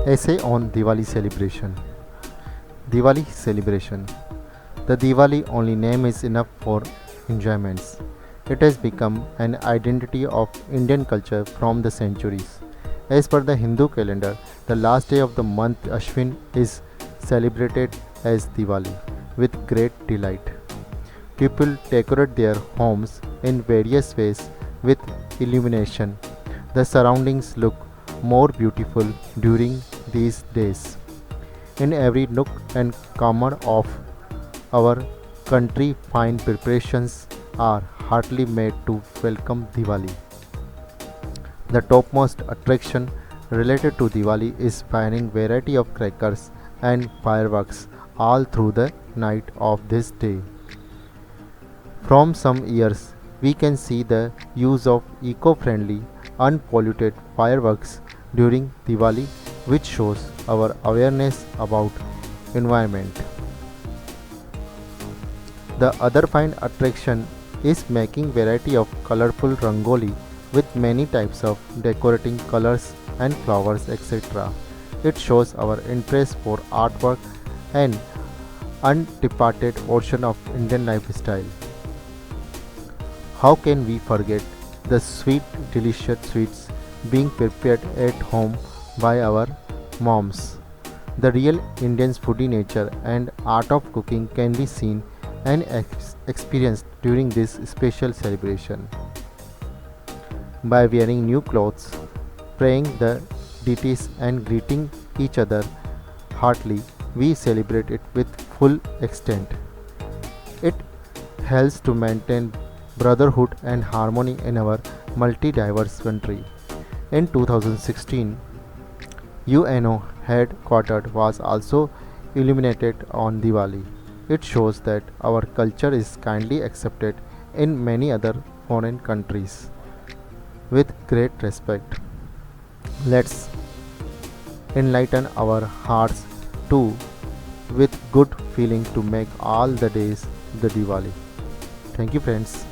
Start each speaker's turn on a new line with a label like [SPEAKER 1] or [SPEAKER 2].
[SPEAKER 1] Essay on Diwali celebration. Diwali celebration. The Diwali only name is enough for enjoyments. It has become an identity of Indian culture from the centuries. As per the Hindu calendar, the last day of the month Ashwin is celebrated as Diwali with great delight. People decorate their homes in various ways with illumination. The surroundings look more beautiful during these days. In every nook and corner of our country, fine preparations are heartily made to welcome Diwali. The topmost attraction related to Diwali is firing variety of crackers and fireworks all through the night of this day. From some years, we can see the use of eco-friendly, unpolluted fireworks during Diwali, which shows our awareness about environment. The other fine attraction is making variety of colorful rangoli with many types of decorating colors and flowers etc. It shows our interest for artwork and undeparted ocean of Indian lifestyle. How can we forget the sweet, delicious sweets being prepared at home by our moms? The real Indian's foodie nature and art of cooking can be seen and experienced during this special celebration. By wearing new clothes, praying the deities, and greeting each other heartily, we celebrate it with full extent. It helps to maintain brotherhood and harmony in our multi diverse country. In 2016, UNO headquartered was also illuminated on Diwali. It shows that our culture is kindly accepted in many other foreign countries with great respect. Let's enlighten our hearts too with good feeling to make all the days the Diwali. Thank you, friends.